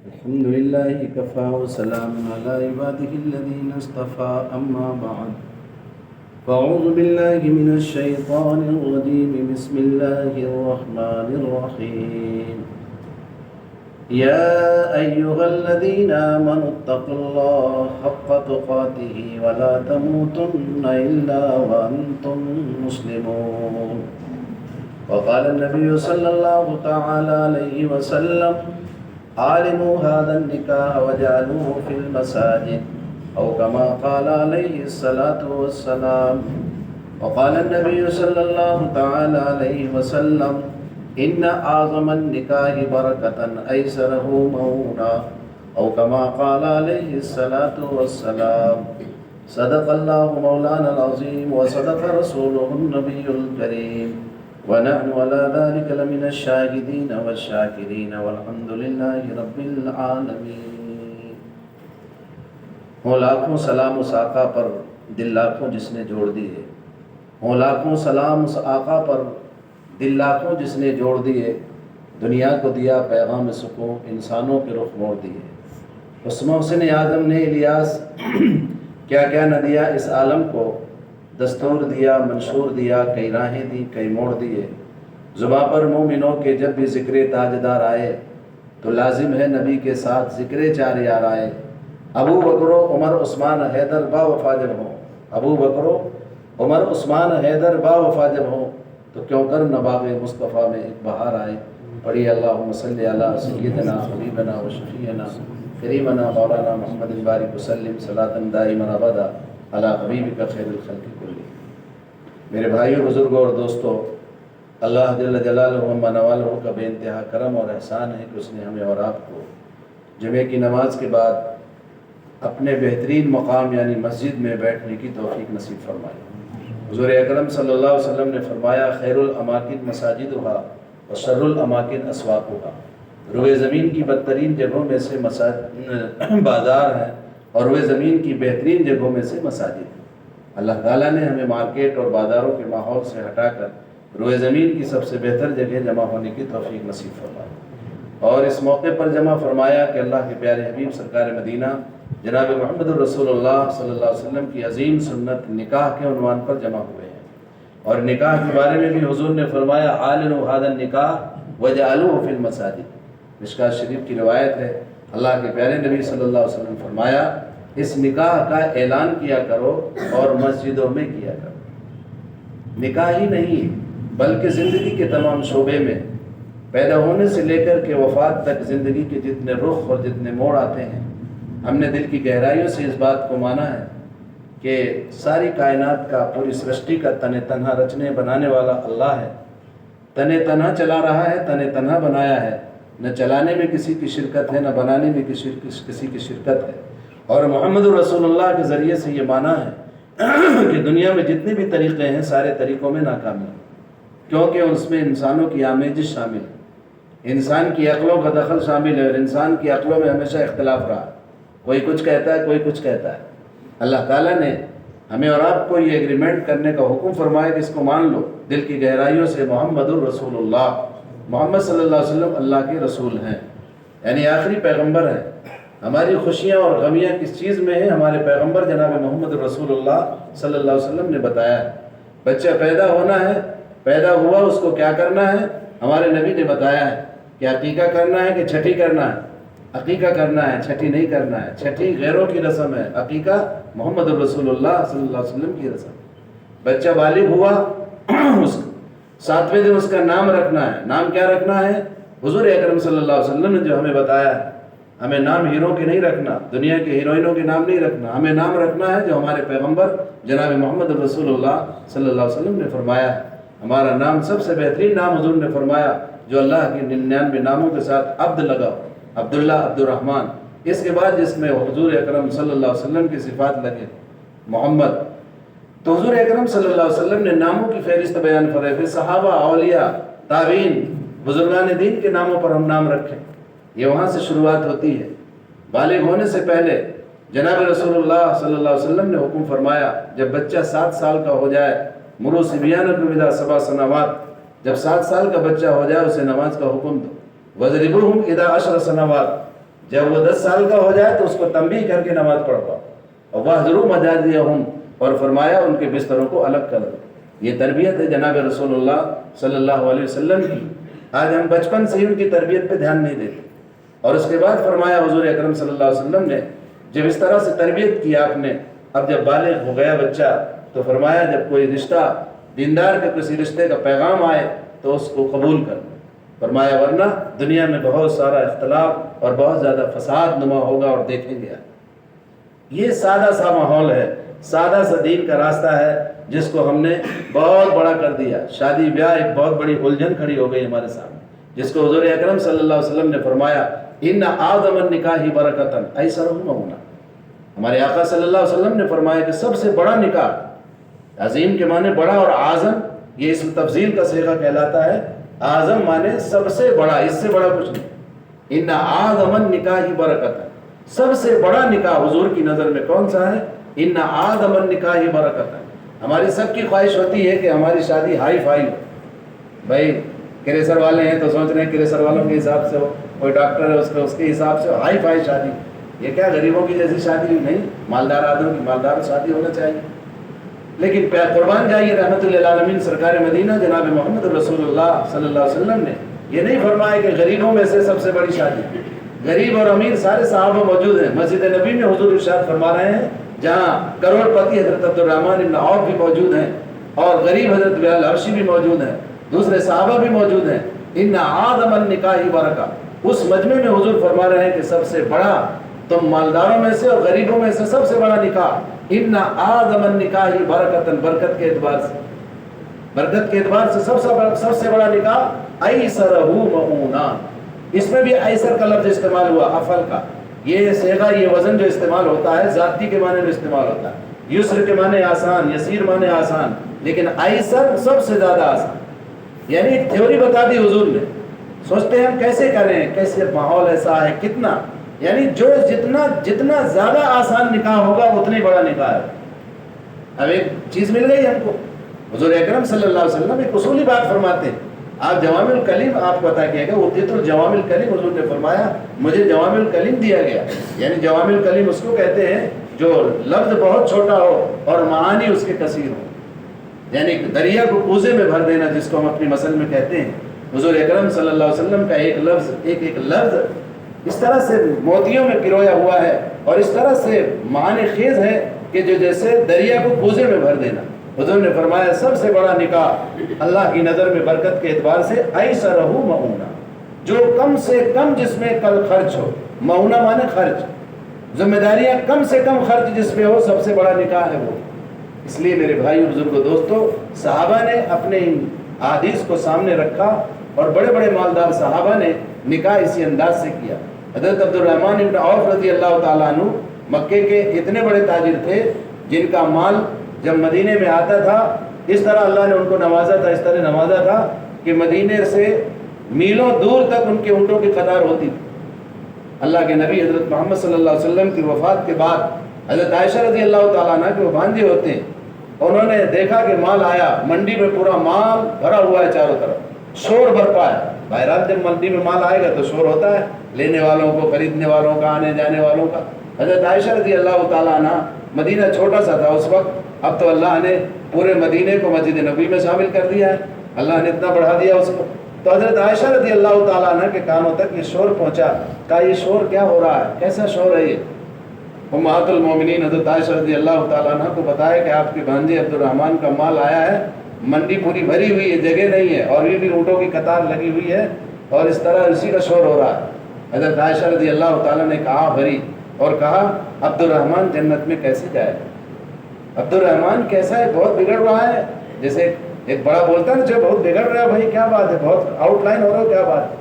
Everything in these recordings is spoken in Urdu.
الحمد لله كفى وسلام على عباده الذين اصطفى أما بعد فأعوذ بالله من الشيطان الرجيم بسم الله الرحمن الرحيم يا أيها الذين آمنوا اتقوا الله حق تقاته ولا تموتن إلا وأنتم مسلمون وقال النبي صلى الله تعالى عليه وسلم عالموا هذا النكاح وجعلوه في المساجد أو كما قال عليه الصلاة والسلام وقال النبي صلى الله تعالى عليه وسلم إن أعظم النكاح بركة أيسره مؤونة أو كما قال عليه الصلاة والسلام صدق الله مولانا العظيم وصدق رسوله النبي الكريم ونحن على ذلك لمن الشاهدين والشاكرين والحمد لله رب العالمين۔ ہوں لاکھوں سلام اس آقا پر دل لاکھوں جس نے جوڑ دیے، ہوں لاکھوں سلام اس آقا پر دل لاکھوں جس نے جوڑ دیے، دنیا کو دیا پیغام سکون، انسانوں کے رخ موڑ دیے۔ اس محسن آدم نے الیاس کیا کیا نہ دیا اس عالم کو، دستور دیا، منشور دیا، کئی راہیں دی، کئی موڑ دیے۔ زباں پر مومنوں کے جب بھی ذکر تاجدار آئے تو لازم ہے نبی کے ساتھ ذکر چار یار آئے۔ ابو بکر و عمر عثمان حیدر با وفا جب ہوں، ابو بکر و عمر عثمان حیدر با وفا جب ہوں تو کیوں کر نہ باغ مصطفیٰ میں ایک بہار آئے۔ پڑھی اللہم صلی علی سیدنا حبیبنا و شفیعنا کریمنا مولانا محمد البارک وسلم صلاۃ دائما ابدا علی حبیبک خیر الخلق کلی۔ میرے بھائیوں، بزرگوں اور دوستوں، اللہ جل جلالہ و منوالہ کا بے انتہا کرم اور احسان ہے کہ اس نے ہمیں اور آپ کو جمعہ کی نماز کے بعد اپنے بہترین مقام یعنی مسجد میں بیٹھنے کی توفیق نصیب فرمائی۔ حضور اکرم صلی اللہ علیہ وسلم نے فرمایا خیر الاماکن مساجدھا و شر الاماکن اسواقھا۔ روئے زمین کی بدترین جگہوں میں سے بازار ہیں اور روئے زمین کی بہترین جگہوں میں سے مساجد۔ اللہ تعالیٰ نے ہمیں مارکیٹ اور بازاروں کے ماحول سے ہٹا کر روئے زمین کی سب سے بہتر جگہ جمع ہونے کی توفیق نصیب فرمایا، اور اس موقع پر جمع فرمایا کہ اللہ کے پیارے حبیب سرکار مدینہ جناب محمد الرسول اللہ صلی اللہ علیہ وسلم کی عظیم سنت نکاح کے عنوان پر جمع ہوئے ہیں، اور نکاح کے بارے میں بھی حضور نے فرمایا اعلنوا ھذا النکاح وجعلوہ فی المساجد۔ مشکوٰۃ شریف کی روایت ہے، اللہ کے پیارے نبی صلی اللہ علیہ وسلم فرمایا اس نکاح کا اعلان کیا کرو اور مسجدوں میں کیا کرو۔ نکاح ہی نہیں بلکہ زندگی کے تمام شعبے میں پیدا ہونے سے لے کر کے وفات تک زندگی کے جتنے رخ اور جتنے موڑ آتے ہیں، ہم نے دل کی گہرائیوں سے اس بات کو مانا ہے کہ ساری کائنات کا، پوری سرشٹی کا تن تنہا رچنے بنانے والا اللہ ہے۔ تن تنہا چلا رہا ہے، تن تنہا بنایا ہے، نہ چلانے میں کسی کی شرکت ہے، نہ بنانے میں کسی کی شرکت ہے۔ اور محمد رسول اللہ کے ذریعے سے یہ مانا ہے کہ دنیا میں جتنے بھی طریقے ہیں سارے طریقوں میں ناکامی ہے، کیونکہ اس میں انسانوں کی آمیزش شامل ہے، انسان کی عقلوں کا دخل شامل ہے، اور انسان کی عقلوں میں ہمیشہ اختلاف رہا ہے، کوئی کچھ کہتا ہے، کوئی کچھ کہتا ہے۔ اللہ تعالیٰ نے ہمیں اور آپ کو یہ ایگریمنٹ کرنے کا حکم فرمایا کہ اس کو مان لو دل کی گہرائیوں سے، محمد الرسول اللہ، محمد صلی اللہ علیہ وسلم اللہ کے رسول ہیں، یعنی آخری پیغمبر ہیں۔ ہماری خوشیاں اور غمیاں کس چیز میں ہیں؟ ہمارے پیغمبر جناب محمد رسول اللہ صلی اللہ علیہ وسلم نے بتایا ہے۔ بچہ پیدا ہونا ہے، پیدا ہوا، اس کو کیا کرنا ہے؟ ہمارے نبی نے بتایا ہے کہ عقیقہ کرنا ہے کہ چھٹی کرنا ہے۔ عقیقہ کرنا ہے، چھٹی نہیں کرنا ہے۔ چھٹی غیروں کی رسم ہے، عقیقہ محمد رسول اللہ صلی اللہ علیہ وسلم کی رسم۔ بچہ بالغ ہوا، ساتویں دن اس کا نام رکھنا ہے۔ نام کیا رکھنا ہے؟ حضور اکرم صلی اللہ علیہ وسلم نے جو ہمیں بتایا ہے۔ ہمیں نام ہیروں کے نہیں رکھنا، دنیا کے ہیروئنوں کے نام نہیں رکھنا، ہمیں نام رکھنا ہے جو ہمارے پیغمبر جناب محمد رسول اللہ صلی اللہ علیہ وسلم نے فرمایا ہے۔ ہمارا نام سب سے بہترین نام حضور نے فرمایا جو اللہ کے 99 ناموں کے ساتھ عبد لگا، عبداللہ، عبد الرحمن، اس کے بعد جس میں حضور اکرم صلی اللہ علیہ وسلم کی صفات لگے محمد۔ تو حضور اکرم صلی اللہ علیہ وسلم نے ناموں کی فہرست بیان فرمائی، پھر صحابہ، اولیاء، تابعین، بزرگان دین کے ناموں پر ہم نام رکھیں، یہ وہاں سے شروعات ہوتی ہے۔ بالغ ہونے سے پہلے جناب رسول اللہ صلی اللہ علیہ وسلم نے حکم فرمایا جب بچہ 7 سال کا ہو جائے، مرو صبیانکم اذا 7 سنوات، جب 7 سال کا بچہ ہو جائے اسے نماز کا حکم دو۔ وَضْرِبُوهُمْ اذا 10 سنوات، جب وہ 10 سال کا ہو جائے تو اس کو تنبیہ کر کے نماز پڑھواؤ، اور وَاحْذُرُوا مَضَاجِعَهُمْ، اور فرمایا ان کے بستروں کو الگ کر دو۔ یہ تربیت ہے جناب رسول اللہ صلی اللہ علیہ وسلم کی۔ آج ہم بچپن سے ہی ان کی تربیت پہ دھیان نہیں دیتے۔ اور اس کے بعد فرمایا حضور اکرم صلی اللہ علیہ وسلم نے جب اس طرح سے تربیت کی آپ نے، اب جب بالغ ہو گیا بچہ تو فرمایا جب کوئی رشتہ دیندار کے کسی رشتے کا پیغام آئے تو اس کو قبول کر، فرمایا ورنہ دنیا میں بہت سارا اختلاف اور بہت زیادہ فساد نما ہوگا اور دیکھیں گے۔ یہ سادہ سا ماحول ہے، سادہ سا دین کا راستہ ہے جس کو ہم نے بہت بڑا کر دیا۔ شادی بیاہ ایک بہت بڑی الجھن کھڑی ہو گئی ہمارے سامنے، جس کو حضور اکرم صلی اللہ علیہ وسلم نے فرمایا ان اعظم النکاح برکتاً ایسرہ مونا۔ ہمارے آقا صلی اللہ علیہ وسلم نے فرمایا کہ سب سے بڑا نکاح، عظیم کے معنی بڑا اور اعظم یہ اسم تفضیل کا صیغہ کہلاتا ہے۔ اعظم معنی سب سے بڑا، اس سے بڑا کچھ نہیں۔ ان اعظم النکاح برکتاً، سب سے بڑا نکاح حضور کی نظر میں کون سا ہے؟ ان اعظم النکاح برکتاً۔ ہماری سب کی خواہش ہوتی ہے کہ ہماری شادی ہائی فائی ہو۔ بھائی کریسر والے ہیں تو سوچ رہے ہیں کریسر والوں کے حساب سے ہو، کوئی ڈاکٹر ہے اس کے حساب سے ہو، ہائی فائی شادی۔ یہ کیا غریبوں کی جیسی شادی نہیں، مالدار آدمیوں کی مالدار شادی ہونا چاہیے۔ لیکن قربان جائیے رحمت للعالمین سرکار مدینہ جناب محمد رسول اللہ صلی اللہ علیہ وسلم نے یہ نہیں فرمایا کہ غریبوں میں سے سب سے بڑی شادی۔ غریب اور امیر سارے صحابہ موجود ہیں۔ مسجد نبی میں حضور ارشاد فرما رہے ہیں جہاں کروڑ پتی حضرت عبد الرحمن بن عوف بھی موجود ہیں اور غریب حضرت بلال حبشی بھی موجود ہیں، دوسرے صحابہ بھی موجود ہیں۔ ان اعظم النکاح برکہ، اس مجمع میں حضور فرما رہے ہیں کہ سب سے بڑا تم مالداروں میں سے اور غریبوں میں سے سب سے بڑا نکاح ان اعظم النکاح برکتاً، برکت کے اعتبار سے، برکت کے اعتبار سے سب سے بڑا نکاح ایسرہ مؤونا۔ اس میں بھی ایسر کا لفظ استعمال ہوا، افل کا۔ یہ صیغہ، یہ وزن جو استعمال ہوتا ہے ذاتی کے معنی میں استعمال ہوتا ہے۔ یسر کے معنی آسان، یسیر معنی آسان، لیکن ایسر سب سے زیادہ آسان۔ یعنی ایک تھیوری بتا دی حضور نے، سوچتے ہیں ہم کیسے کریں، کیسے ماحول ایسا ہے، کتنا، یعنی جو جتنا زیادہ آسان نکاح ہوگا اتنی بڑا نکاح ہے۔ اب ایک چیز مل گئی ہم کو، حضور اکرم صلی اللہ علیہ وسلم ایک اصولی بات فرماتے ہیں۔ آپ جوامع الکلم آپ کو عطا کیا گیا، اعطیت الجوامع الکلم، حضور نے فرمایا مجھے جوامع الکلم دیا گیا۔ یعنی جوامع الکلم اس کو کہتے ہیں جو لفظ بہت چھوٹا ہو اور معانی اس کے کثیر ہو، یعنی دریا کو کوزے میں بھر دینا جس کو ہم اپنی مثل میں کہتے ہیں۔ حضور اکرم صلی اللہ علیہ وسلم کا ایک لفظ اس طرح سے موتیوں میں پرویا ہوا ہے اور اس طرح سے معنی خیز ہے کہ جو جیسے دریا کو کوزے میں بھر دینا۔ حضور نے فرمایا سب سے بڑا نکاح اللہ کی نظر میں برکت کے اعتبار سے ایسرہ مؤونا، جو کم سے کم جس میں کل خرچ ہو، مؤونا مانے خرچ، ذمہ داریاں کم سے کم خرچ جس پہ ہو، سب سے بڑا نکاح ہے وہ۔ اس لیے میرے بھائی بزرگوں دوستو، صحابہ نے اپنے ان احادیث کو سامنے رکھا اور بڑے بڑے مالدار صحابہ نے نکاح اسی انداز سے کیا۔ حضرت عبد الرحمن بن عوف رضی اللہ تعالیٰ عنہ مکے کے اتنے بڑے تاجر تھے جن کا مال جب مدینے میں آتا تھا اس طرح اللہ نے ان کو نوازا تھا، اس طرح نوازا تھا کہ مدینے سے میلوں دور تک ان کے اونٹوں کی قطار ہوتی تھی۔ اللہ کے نبی حضرت محمد صلی اللہ علیہ وسلم کی وفات کے بعد حضرت عائشہ رضی اللہ تعالیٰ عنہ کے وہ بھانجے ہوتے ہیں، انہوں نے دیکھا کہ مال آیا، منڈی میں پورا مال بھرا ہوا ہے، چاروں طرف شور برپا ہے۔ بہرحال جب منڈی میں مال آئے گا تو شور ہوتا ہے، لینے والوں کو، خریدنے والوں کا، آنے جانے والوں کا۔ حضرت عائشہ رضی اللہ تعالیٰ عنہ، مدینہ چھوٹا سا تھا اس وقت، اب تو اللہ نے پورے مدینے کو مسجد نبی میں شامل کر دیا ہے، اللہ نے اتنا بڑھا دیا اس کو۔ تو حضرت عائشہ رضی اللہ تعالیٰ عنہ کے کانوں تک یہ شور پہنچا، کہا یہ شور کیا ہو رہا ہے، کیسا شور ہے یہ؟ امہات المومنین حضرت عائشہ رضی اللہ تعالیٰ عنہ کو بتایا کہ آپ کے بھانجے عبد الرحمن کا مال آیا ہے، منڈی پوری بھری ہوئی ہے، جگہ نہیں ہے، اور یہ بھی اونٹوں کی قطار لگی ہوئی ہے اور اس طرح اسی کا شور ہو رہا ہے۔ حضرت عائشہ رضی اللہ تعالیٰ نے کہا بھری اور کہا عبد الرحمن جنت میں کیسے جائے؟ عبد الرحمن کیسا ہے، بہت بگڑ رہا ہے، جیسے ایک بڑا بولتا ہے جو بہت بگڑ رہا ہے، بھائی کیا بات ہے، بہت آؤٹ لائن ہو رہا ہے، کیا بات ہے؟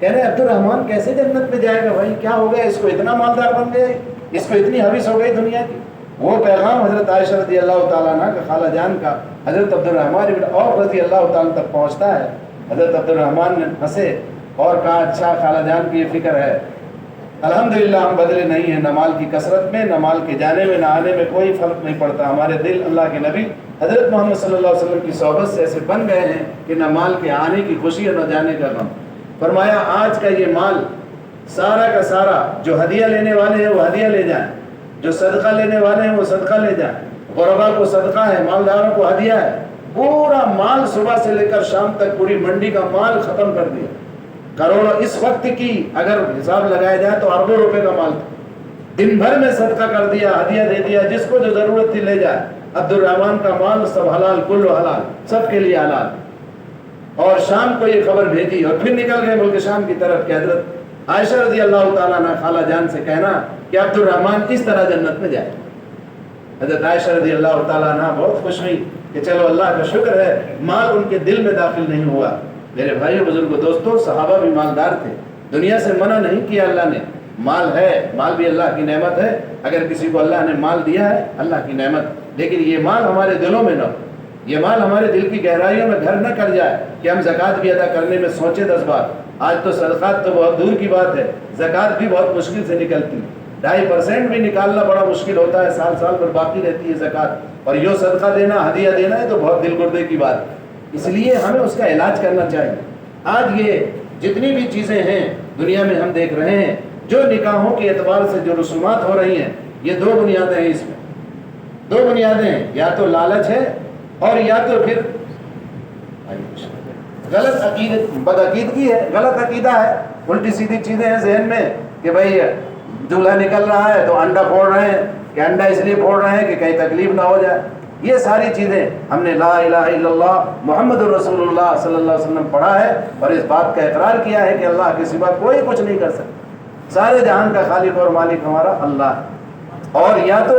کہہ رہے عبد الرحمن کیسے جنت میں جائے گا، بھائی کیا ہو گیا، اس کو اتنا مالدار بن گئے، اس کو اتنی حویث ہو گئی دنیا کی۔ وہ پیغام حضرت عائشہ رضی اللہ تعالیٰ عنہ کا خالہ جان کا حضرت عبد الرحمن بن عوف رضی اللہ تعالیٰ تک پہنچتا ہے۔ حضرت عبد الرحمن نے ہنسے اور کہا اچھا خالہ جان کی یہ فکر ہے، الحمدللہ ہم بدلے نہیں ہیں، نہ مال کی کثرت میں، نہ مال کے جانے میں، نہ آنے میں کوئی فرق نہیں پڑتا، ہمارے دل اللہ کے نبی حضرت محمد صلی اللہ علیہ وسلم کی صحبت سے ایسے بن گئے ہیں کہ نہ مال کے آنے کی خوشی اور نہ جانے کا غم۔ فرمایا آج کا یہ مال سارا کا سارا جو ہدیہ لینے والے ہیں وہ ہدیہ لے جائیں، جو صدقہ لینے والے ہیں وہ صدقہ لے جائیں، غربا کو صدقہ ہے، مالداروں کو ہدیہ ہے، پورا مال صبح سے لے کر شام تک پوری منڈی کا مال ختم کر دیا، کروڑوں اس وقت کی اگر حساب لگایا جائے تو اربوں روپے کا مال تھا، دن بھر میں صدقہ کر دیا، ہدیہ دے دیا، جس کو جو ضرورت تھی لے جائے۔ عبد الرحمن کا مال سب حلال، کل حلال، سب کے لیے حلال۔ اور شام کو یہ خبر بھیجی اور پھر نکل گئے ملک شام کی طرف کہ حضرت عائشہ رضی اللہ تعالیٰ عنہ خالہ جان سے کہنا کہ عبد الرحمن اس طرح جنت میں جائے۔ حضرت عائشہ رضی اللہ تعالیٰ عنہ بہت خوش ہوئی کہ چلو اللہ کا شکر ہے مال ان کے دل میں داخل نہیں ہوا۔ میرے بھائیو بزرگوں دوستوں، صحابہ بھی مالدار تھے، دنیا سے منع نہیں کیا اللہ نے، مال ہے، مال بھی اللہ کی نعمت ہے، اگر کسی کو اللہ نے مال دیا ہے اللہ کی نعمت، لیکن یہ مال ہمارے دلوں میں نہ ہو، یہ مال ہمارے دل کی گہرائیوں میں گھر نہ کر جائے کہ ہم زکوٰۃ بھی ادا کرنے میں سوچے 10 بار۔ آج تو صدقات تو بہت دور کی بات ہے، زکوٰۃ بھی بہت مشکل سے نکلتی ہے، 2.5% بھی نکالنا بڑا مشکل ہوتا ہے، سال سال پر باقی رہتی ہے زکوٰۃ، اور یہ صدقہ دینا، ہدیہ دینا ہے تو بہت دل گردے کی بات ہے۔ اس لیے ہمیں اس کا علاج کرنا چاہیے۔ آج یہ جتنی بھی چیزیں ہیں دنیا میں ہم دیکھ رہے ہیں، جو نکاحوں کے اعتبار سے جو رسومات ہو رہی ہیں، یہ 2 بنیادیں ہیں، اس میں 2 بنیادیں ہیں، یا تو لالچ ہے اور یا تو پھر غلط عقیدت، بدعقیدگی ہے، غلط عقیدہ ہے، الٹی سیدھی چیزیں ہیں ذہن میں کہ بھائی دولہا نکل رہا ہے تو انڈا پھوڑ رہے ہیں، کہ انڈا اس لیے پھوڑ رہے ہیں کہ کہیں تکلیف نہ ہو جائے۔ یہ ساری چیزیں ہم نے لا الہ الا اللہ محمد رسول اللہ صلی اللہ علیہ وسلم پڑھا ہے اور اس بات کا اقرار کیا ہے کہ اللہ کے سوا کوئی کچھ نہیں کر سکتا، سارے جہان کا خالق اور مالک ہمارا اللہ ہے۔ اور یا تو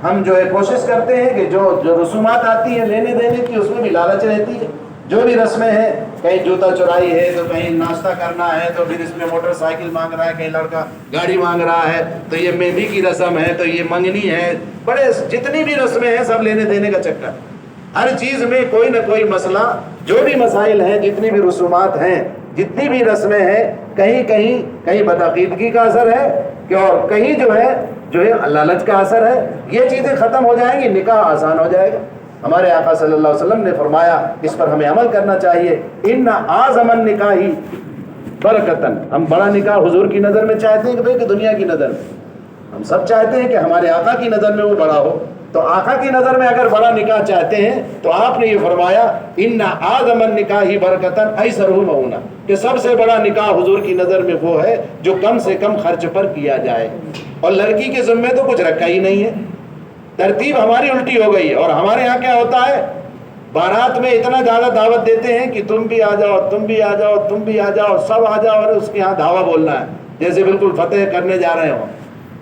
ہم جو ہے کوشش کرتے ہیں کہ جو رسومات آتی ہیں لینے دینے کی، اس میں بھی لالچ رہتی ہے، جو بھی رسمیں ہیں، کہیں جوتا چرائی ہے تو کہیں ناشتہ کرنا ہے تو پھر اس میں موٹر سائیکل مانگ رہا ہے، کہیں لڑکا گاڑی مانگ رہا ہے، تو یہ مہندی کی رسم ہے، تو یہ منگنی ہے، بڑے جتنی بھی رسمیں ہیں سب لینے دینے کا چکر۔ ہر چیز میں کوئی نہ کوئی مسئلہ، جو بھی مسائل ہیں، جتنی بھی رسومات ہیں، جتنی بھی رسمیں ہیں، کہیں بدعقیدگی کا اثر ہے کہ اور کہیں جو ہے لالچ کا اثر ہے۔ یہ چیزیں ختم ہو جائیں گی، نکاح آسان ہو جائے گا۔ ہمارے آقا صلی اللہ علیہ وسلم نے فرمایا، اس پر ہمیں عمل کرنا چاہیے، ان اعظم النکاح برکتن، ہم بڑا نکاح حضور کی نظر میں چاہتے ہیں کہ دنیا کی نظر میں ہم سب چاہتے ہیں کہ ہمارے آقا کی نظر میں وہ بڑا ہو، تو آقا کی نظر میں اگر بڑا نکاح چاہتے ہیں تو آپ نے یہ فرمایا ان اعظم النکاح برکتن ایسرہ مؤونہ، کہ سب سے بڑا نکاح حضور کی نظر میں وہ ہے جو کم سے کم خرچ پر کیا جائے، اور لڑکی کے ذمے تو کچھ رکھا ہی نہیں ہے۔ ترتیب ہماری الٹی ہو گئی ہے، اور ہمارے یہاں کیا ہوتا ہے، بارات میں اتنا زیادہ دعوت دیتے ہیں کہ تم بھی آ جاؤ، تم بھی آ جاؤ، تم بھی آ جاؤ، سب آ جاؤ، اور اس کے یہاں دھاوا بولنا ہے جیسے بالکل فتح کرنے جا رہے ہوں،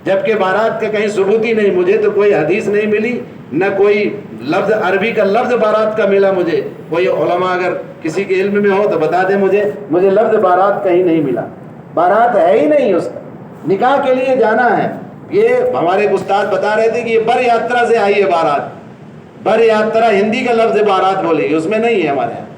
جبکہ بارات کا کہیں ثبوت ہی نہیں۔ مجھے تو کوئی حدیث نہیں ملی، نہ کوئی لفظ عربی کا لفظ بارات کا ملا مجھے، کوئی علماء اگر کسی کے علم میں ہو تو بتا دیں مجھے لفظ بارات کہیں نہیں ملا، بارات ہے ہی نہیں اس کا۔ نکاح کے لیے جانا ہے، یہ ہمارے استاد بتا رہے تھے کہ یہ بر یاترا سے آئی ہے بارات، بر یاترا ہندی کا لفظ بارات بولے گی، اس میں نہیں ہے ہمارے یہاں۔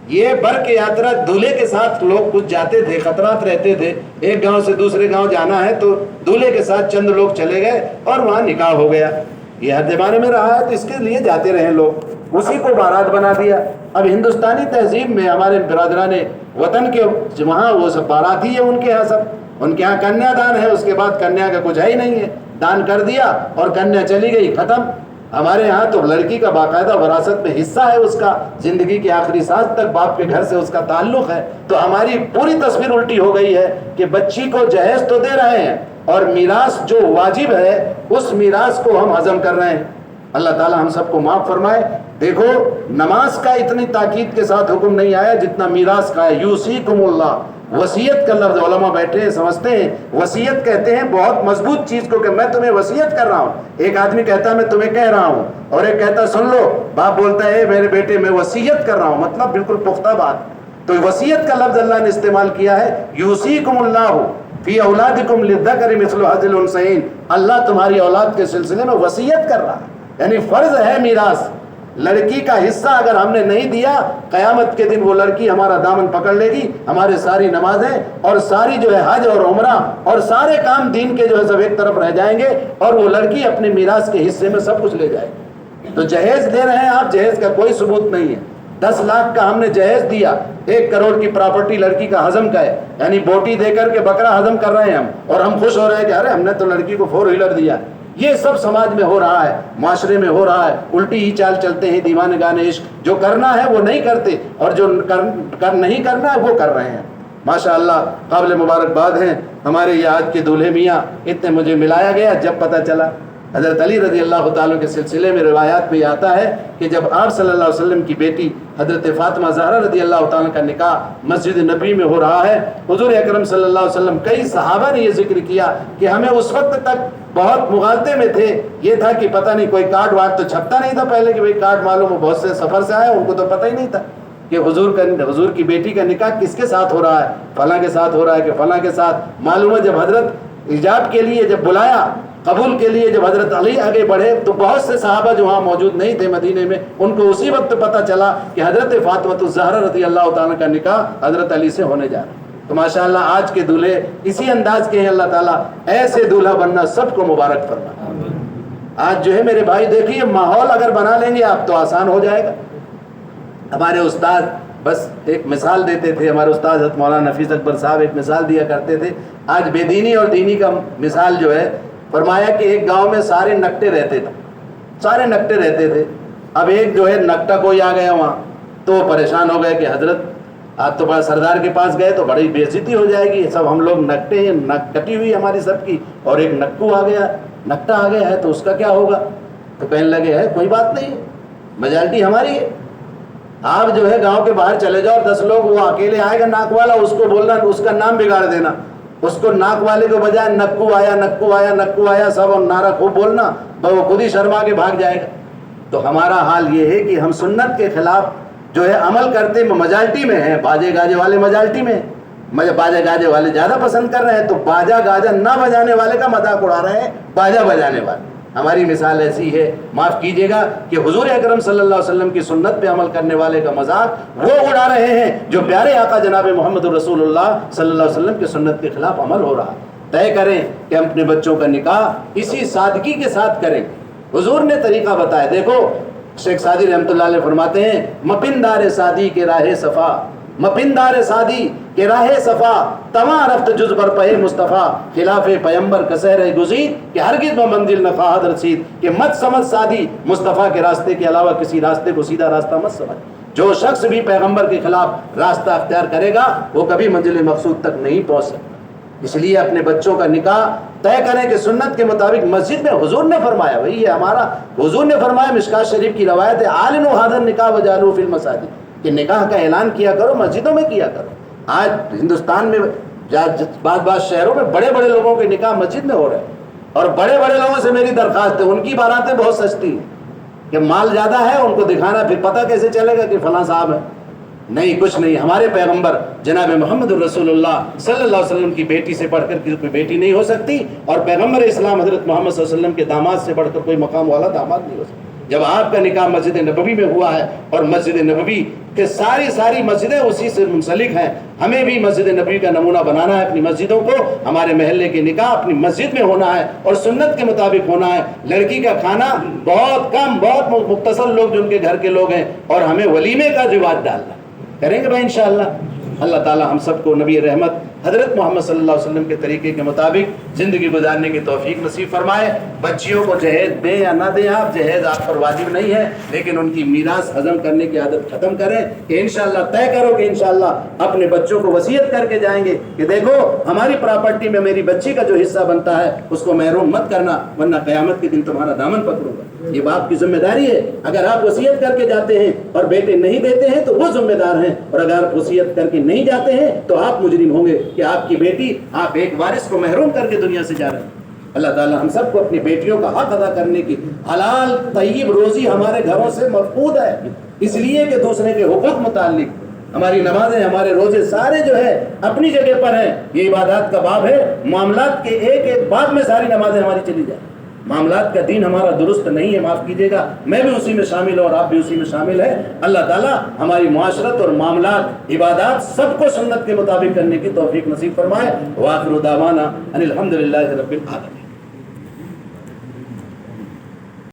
یہ بر کے یاترا دولہے کے ساتھ لوگ کچھ جاتے تھے، خطرات رہتے تھے، ایک گاؤں سے دوسرے گاؤں جانا ہے تو دولہے کے ساتھ چند لوگ چلے گئے اور وہاں نکاح ہو گیا۔ یہ ہر زمانے میں رہا ہے تو اس کے لیے جاتے رہے لوگ، اسی کو بارات بنا دیا۔ اب ہندوستانی تہذیب میں ہمارے برادران وطن کے وہاں وہ سب بارات ہی ہے، ان کے یہاں سب، ان کے یہاں کنیا دان ہے، اس کے بعد کنیا کا کچھ ہے ہی نہیں ہے، دان کر دیا اور کنیا چلی گئی، ختم۔ ہمارے یہاں تو لڑکی کا باقاعدہ وراثت میں حصہ ہے، اس کا زندگی کے آخری سانس تک باپ کے گھر سے اس کا تعلق ہے۔ تو ہماری پوری تصویر الٹی ہو گئی ہے کہ بچی کو جہیز تو دے رہے ہیں اور میراث جو واجب ہے اس میراث کو ہم ہضم کر رہے ہیں۔ اللہ تعالی ہم سب کو معاف فرمائے۔ دیکھو، نماز کا اتنی تاکید کے ساتھ حکم نہیں آیا جتنا میراث کا ہے۔ یوصیکم اللہ، وصیت کا لفظ علماء بیٹھے ہیں سمجھتے ہیں، وصیت کہتے ہیں بہت مضبوط چیز کو کہ میں تمہیں وصیت کر رہا ہوں۔ ایک آدمی کہتا ہے میں تمہیں کہہ رہا ہوں، اور ایک کہتا ہے سن لو، باپ بولتا ہے میرے بیٹے میں وصیت کر رہا ہوں، مطلب بالکل پختہ بات۔ تو وصیت کا لفظ اللہ نے استعمال کیا ہے، یوصیکم اللہ فی اولادکم للذکر مثل حظ الانثیین، اللہ تمہاری اولاد کے سلسلے میں وصیت کر رہا ہے، یعنی فرض ہے میراث۔ لڑکی کا حصہ اگر ہم نے نہیں دیا، قیامت کے دن وہ لڑکی ہمارا دامن پکڑ لے گی، ہمارے ساری نمازیں اور ساری جو ہے حج اور عمرہ اور سارے کام دین کے جو ہے سب ایک طرف رہ جائیں گے، اور وہ لڑکی اپنے میراث کے حصے میں سب کچھ لے جائے گی۔ تو جہیز دے رہے ہیں آپ، جہیز کا کوئی ثبوت نہیں ہے، 10 لاکھ کا ہم نے جہیز دیا، 1 کروڑ کی پراپرٹی لڑکی کا ہضم کا ہے، یعنی بوٹی دے کر کے بکرا ہضم کر رہے ہیں ہم، اور ہم خوش ہو رہے ہیں کہ ارے ہم نے تو لڑکی کو 4 ویلر دیا۔ یہ سب سماج میں ہو رہا ہے، معاشرے میں ہو رہا ہے، الٹی ہی چال چلتے ہیں دیوانے گانے عشق، جو کرنا ہے وہ نہیں کرتے اور جو نہیں کرنا ہے وہ کر رہے ہیں۔ ماشاء اللہ قابل مبارکباد ہیں ہمارے یہ آج کے دولہے میاں، اتنے مجھے ملایا گیا جب پتہ چلا حضرت علی رضی اللہ تعالیٰ کے سلسلے میں روایات میں یہ آتا ہے کہ جب آپ صلی اللہ علیہ وسلم کی بیٹی حضرت فاطمہ زہرا رضی اللہ تعالیٰ کا نکاح مسجد نبی میں ہو رہا ہے، حضور اکرم صلی اللہ علیہ وسلم کئی صحابہ نے یہ ذکر کیا کہ ہمیں اس وقت تک بہت مغالطے میں تھے، یہ تھا کہ پتہ نہیں کوئی کارڈ وارڈ تو چھپتا نہیں تھا پہلے کہ بھئی کارڈ معلوم ہو، بہت سے سفر سے آئے ان کو تو پتہ ہی نہیں تھا کہ حضور کی بیٹی کا نکاح کس کے ساتھ ہو رہا ہے، فلاں کے ساتھ ہو رہا ہے کہ فلاں کے ساتھ۔ معلوم ہے جب حضرت ایجاب کے لیے جب بلایا، قبول کے لیے جب حضرت علی آگے بڑھے تو بہت سے صحابہ جو وہاں موجود نہیں تھے مدینے میں، ان کو اسی وقت پتہ چلا کہ حضرت فاطمہ الزہرا رضی اللہ تعالیٰ کا نکاح حضرت علی سے ہونے جا رہا ہے۔ تو ماشاءاللہ آج کے دولہے اسی انداز کے ہیں، اللہ تعالیٰ ایسے دولہا بننا سب کو مبارک فرمائے۔ آج جو ہے میرے بھائی دیکھیے ماحول اگر بنا لیں گے آپ تو آسان ہو جائے گا۔ ہمارے استاد بس ایک مثال دیتے تھے، ہمارے استاد حضرت مولانا نفیس اکبر صاحب ایک مثال دیا کرتے تھے، آج بے دینی اور دینی کا مثال جو ہے، فرمایا کہ ایک گاؤں میں سارے نکٹے رہتے تھے، سارے نکٹے رہتے تھے۔ اب ایک جو ہے نکٹا کوئی آ گیا وہاں تو پریشان ہو گئے کہ حضرت آپ تو بڑا سردار کے پاس گئے تو بڑی بے عزتی ہو جائے گی، سب ہم لوگ نکٹے ہیں، نک کٹی ہوئی ہماری سب کی، اور ایک نکو آ گیا، نکٹا آ گیا ہے تو اس کا کیا ہوگا؟ تو کہنے لگے ہے کوئی بات نہیں، میجارٹی ہماری ہے، آپ جو ہے گاؤں کے باہر چلے جاؤ، 10 لوگ، وہ اکیلے آئے گا ناک والا، اس کو بولنا، اس کا نام بگاڑ دینا، اس کو ناک والے کو بجائے نکو آیا نکو آیا نکو آیا سب اور نعرہ خوب بولنا، وہ خود ہی شرما کے بھاگ جائے گا۔ تو ہمارا حال یہ ہے کہ ہم سنت کے خلاف جو ہے عمل کرتے میجارٹی میں ہیں، باجے گاجے والے میجارٹی میں ہیں، باجے گاجے والے زیادہ پسند کر رہے ہیں، تو باجا گاجا نہ بجانے والے کا مذاق اڑا رہے ہیں باجا بجانے والے۔ ہماری مثال ایسی ہے، معاف کیجیے گا، کہ حضور اکرم صلی اللہ علیہ وسلم کی سنت پہ عمل کرنے والے کا مذاق وہ اڑا رہے ہیں جو پیارے آقا جناب محمد رسول اللہ صلی اللہ علیہ وسلم کی سنت کے خلاف عمل ہو رہا ہے۔ طے کریں کہ ہم اپنے بچوں کا نکاح اسی سادگی کے ساتھ کریں۔ حضور نے طریقہ بتایا، دیکھو شیخ سعدی رحمۃ اللہ علیہ فرماتے ہیں، مپندار سادی کے راہ صفا، مپندار سادی کہ راہ صفا تمام رفت جز بر پہ مصطفیٰ، خلاف پیمبر کسہ رہ گزید کہ ہرگز میں منزل نہ خواہد رسید، کہ مت سمجھ سادی مصطفیٰ کے راستے کے علاوہ کسی راستے کو سیدھا راستہ مت سمجھ۔ جو شخص بھی پیغمبر کے خلاف راستہ اختیار کرے گا وہ کبھی منزل مقصود تک نہیں پہنچ سکتا۔ اس لیے اپنے بچوں کا نکاح طے کریں کہ سنت کے مطابق مسجد میں، حضور نے فرمایا، بھائی یہ ہمارا حضور نے فرمایا، مشکات شریف کی روایت ہے، اعلنوا ھذا النکاح وجعلوہ فی المساجد، کہ نکاح کا اعلان کیا کرو مسجدوں میں کیا کرو۔ آج ہندوستان میں بعض شہروں میں بڑے بڑے لوگوں کے نکاح مسجد میں ہو رہے ہیں، اور بڑے بڑے لوگوں سے میری درخواست ہے، ان کی باراتیں بہت سستی ہیں کہ مال زیادہ ہے، ان کو دکھانا، پھر پتہ کیسے چلے گا کہ فلاں صاحب ہے؟ نہیں، کچھ نہیں۔ ہمارے پیغمبر جناب محمد الرسول اللہ صلی اللہ علیہ وسلم کی بیٹی سے بڑھ کر کوئی بیٹی نہیں ہو سکتی، اور پیغمبر اسلام حضرت محمد صلی اللہ علیہ وسلم کے داماد سے بڑھ کر کوئی مقام والا داماد نہیں ہو سکتا۔ جب آپ کا نکاح مسجد نبوی میں ہوا ہے، اور مسجد نبوی کے ساری مسجدیں اسی سے منسلک ہیں، ہمیں بھی مسجد نبوی کا نمونہ بنانا ہے اپنی مسجدوں کو۔ ہمارے محلے کے نکاح اپنی مسجد میں ہونا ہے اور سنت کے مطابق ہونا ہے۔ لڑکی کا کھانا بہت کم، بہت مختصر لوگ جو ان کے گھر کے لوگ ہیں، اور ہمیں ولیمے کا رواج ڈالنا ہے، کریں گے بھائی انشاءاللہ۔ اللہ تعالی ہم سب کو نبی رحمت حضرت محمد صلی اللہ علیہ وسلم کے طریقے کے مطابق زندگی گزارنے کی توفیق نصیب فرمائے۔ بچیوں کو جہیز دیں یا نہ دیں، آپ جہیز آپ پر واجب نہیں ہے، لیکن ان کی میراث ہضم کرنے کی عادت ختم کریں، کہ انشاءاللہ طے کرو کہ انشاءاللہ اپنے بچوں کو وصیت کر کے جائیں گے کہ دیکھو ہماری پراپرٹی میں میری بچی کا جو حصہ بنتا ہے اس کو محروم مت کرنا، ورنہ قیامت کے دن تمہارا دامن پکڑوں گا۔ یہ باپ کی ذمہ داری ہے۔ اگر آپ وصیت کر کے جاتے ہیں اور بیٹے نہیں دیتے ہیں تو وہ ذمہ دار ہیں، اور اگر آپ وصیت کر کے نہیں جاتے ہیں تو آپ مجرم ہوں گے کہ آپ کی بیٹی، آپ ایک وارث کو محروم کر کے دنیا سے جا رہے ہیں۔ اللہ تعالی ہم سب کو اپنی بیٹیوں کا حق ادا کرنے کی، حلال طیب روزی ہمارے گھروں سے مفقود ہے، اس لیے کہ دوسرے کے حقوق متعلق ہماری نمازیں، ہمارے روزے سارے جو ہے اپنی جگہ پر ہیں۔ یہ عبادات کا باب ہے، معاملات کے ایک ایک باب میں ساری نمازیں ہماری چلی جائیں۔ معاملات کا دین ہمارا درست نہیں ہے، معاف کیجیے گا، میں بھی اسی میں شامل ہوں اور آپ بھی اسی میں شامل ہیں۔ اللہ تعالیٰ ہماری معاشرت اور معاملات، عبادات سب کو سنت کے مطابق کرنے کی توفیق نصیب فرمائے۔ وآخر دعوانا ان الحمد للہ رب العالمین۔